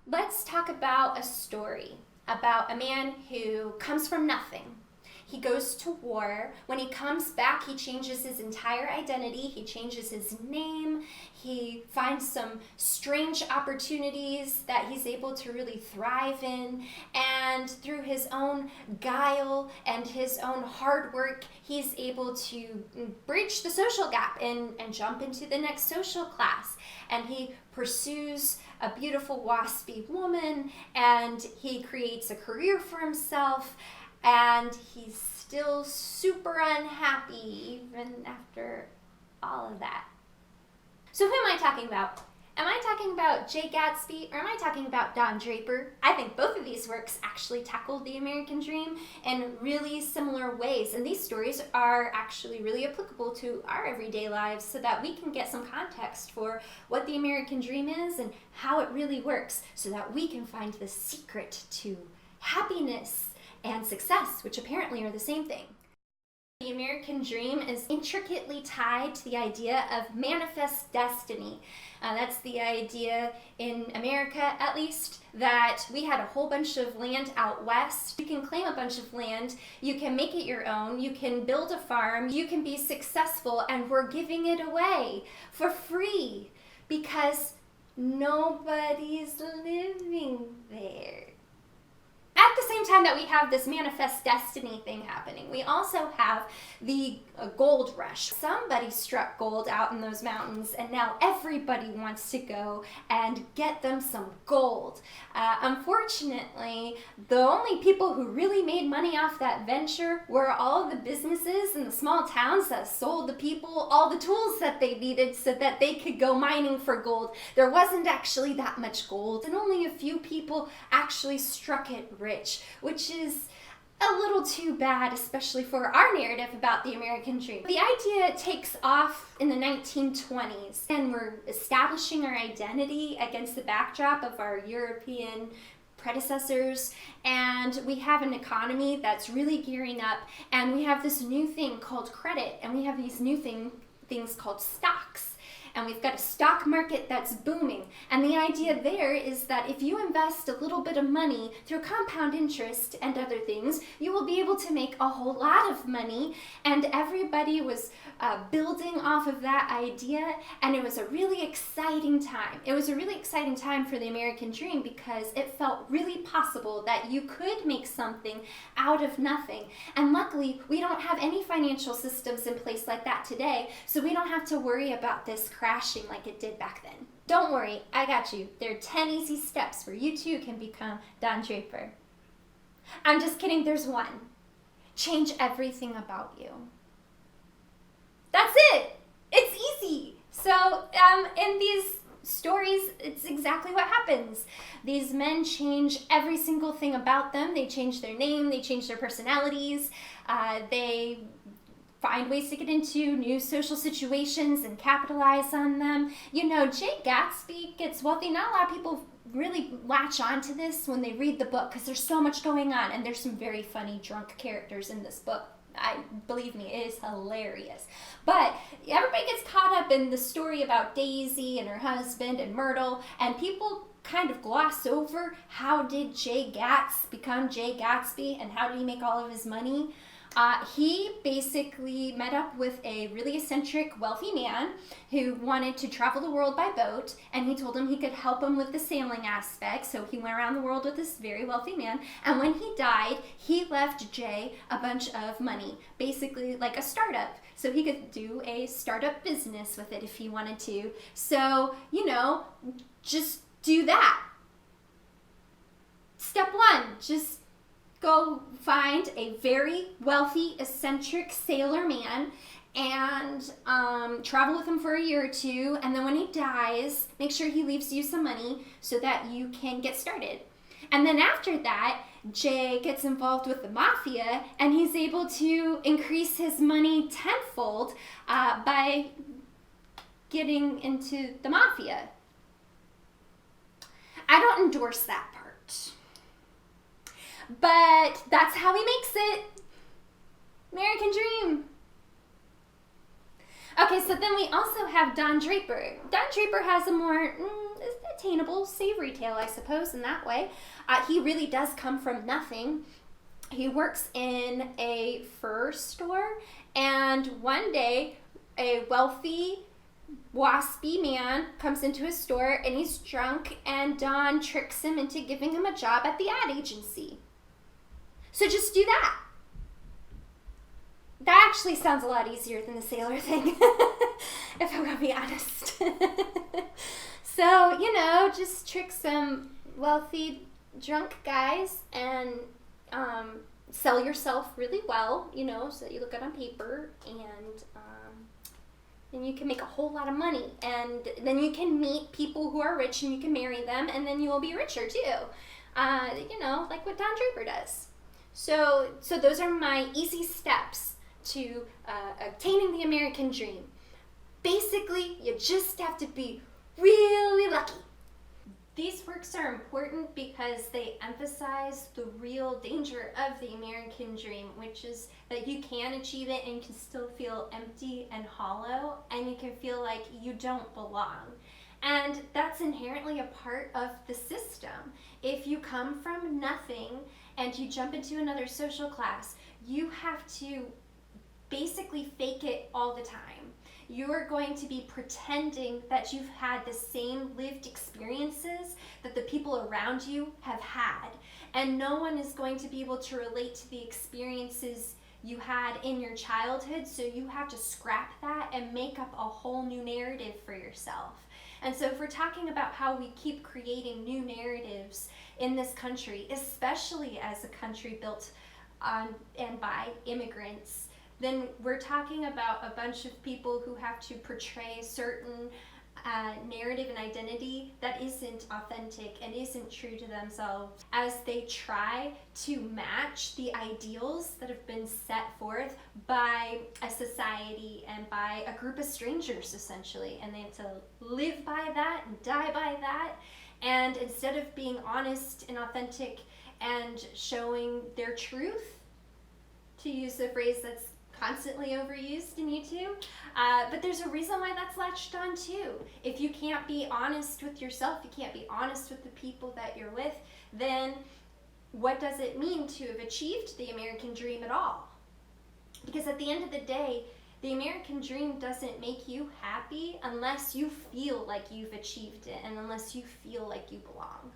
Let's talk about a story about a man who comes from nothing. He goes to war. When he comes back, he changes his entire identity. He changes his name. He finds some strange opportunities that he's able to really thrive in. And through his own guile and his own hard work, he's able to bridge the social gap and jump into the next social class. And he pursues a beautiful waspy woman, and he creates a career for himself. And he's still super unhappy even after all of that. So who am I talking about? Am I talking about Jay Gatsby, or am I talking about Don Draper? I think both of these works actually tackled the American dream in really similar ways. And these stories are actually really applicable to our everyday lives so that we can get some context for what the American dream is and how it really works, so that we can find the secret to happiness and success, which apparently are the same thing. The American dream is intricately tied to the idea of manifest destiny. That's the idea in America, at least, that we had a whole bunch of land out west. You can claim a bunch of land, you can make it your own, you can build a farm, you can be successful, and we're giving it away for free because nobody's living there. At the same time that we have this manifest destiny thing happening, we also have the gold rush. Somebody struck gold out in those mountains, and now everybody wants to go and get them some gold. Unfortunately, the only people who really made money off that venture were all of the businesses in the small towns that sold the people all the tools that they needed so that they could go mining for gold. There wasn't actually that much gold, and only a few people actually struck it rich, which is a little too bad, especially for our narrative about the American dream. The idea takes off in the 1920s, and we're establishing our identity against the backdrop of our European predecessors, and we have an economy that's really gearing up, and we have this new thing called credit, and we have these new things called stocks. And we've got a stock market that's booming. And the idea there is that if you invest a little bit of money through compound interest and other things, you will be able to make a whole lot of money. And everybody was building off of that idea, and it was a really exciting time. It was a really exciting time for the American dream because it felt really possible that you could make something out of nothing. And luckily, we don't have any financial systems in place like that today, so we don't have to worry about this crashing like it did back then. Don't worry, I got you. There are 10 easy steps where you too can become Don Draper. I'm just kidding, there's one. Change everything about you. That's it. It's easy. So in these stories, it's exactly what happens. These men change every single thing about them. They change their name, they change their personalities, they find ways to get into new social situations and capitalize on them. You know, Jay Gatsby gets wealthy. Not a lot of people really latch onto this when they read the book because there's so much going on, and there's some very funny drunk characters in this book. Believe me, it is hilarious. But everybody gets caught up in the story about Daisy and her husband and Myrtle, and people kind of gloss over how did Jay Gatz become Jay Gatsby and how did he make all of his money. He basically met up with a really eccentric, wealthy man who wanted to travel the world by boat, and he told him he could help him with the sailing aspect, so he went around the world with this very wealthy man, and when he died, he left Jay a bunch of money, basically like a startup, so he could do a startup business with it if he wanted to. So, you know, just do that. Step one, just go find a very wealthy, eccentric sailor man and travel with him for a year or two, and then when he dies, make sure he leaves you some money so that you can get started. And then after that, Jay gets involved with the mafia, and he's able to increase his money tenfold by getting into the mafia. I don't endorse that part, but that's how he makes it. American dream. Okay, so then we also have Don Draper. Don Draper has a more attainable, savory tale, I suppose, in that way. He really does come from nothing. He works in a fur store, and one day a wealthy, waspy man comes into his store and he's drunk, and Don tricks him into giving him a job at the ad agency. So just do that. That actually sounds a lot easier than the sailor thing, if I'm going to be honest. So, just trick some wealthy, drunk guys and sell yourself really well, so that you look good on paper, and then you can make a whole lot of money. And then you can meet people who are rich and you can marry them, and then you will be richer too. Like what Don Draper does. So those are my easy steps to obtaining the American dream. Basically, you just have to be really lucky. These works are important because they emphasize the real danger of the American dream, which is that you can achieve it and you can still feel empty and hollow, and you can feel like you don't belong. And that's inherently a part of the system. If you come from nothing and you jump into another social class, you have to basically fake it all the time. You're going to be pretending that you've had the same lived experiences that the people around you have had. And no one is going to be able to relate to the experiences you had in your childhood, so you have to scrap that and make up a whole new narrative for yourself. And so if we're talking about how we keep creating new narratives in this country, especially as a country built on and by immigrants, then we're talking about a bunch of people who have to portray certain narrative and identity that isn't authentic and isn't true to themselves, as they try to match the ideals that have been set forth by a society and by a group of strangers, essentially. And they have to live by that and die by that. And instead of being honest and authentic and showing their truth, to use the phrase that's constantly overused in YouTube, but there's a reason why that's latched on too. If you can't be honest with yourself, you can't be honest with the people that you're with, then what does it mean to have achieved the American dream at all? Because at the end of the day, the American dream doesn't make you happy unless you feel like you've achieved it and unless you feel like you belong.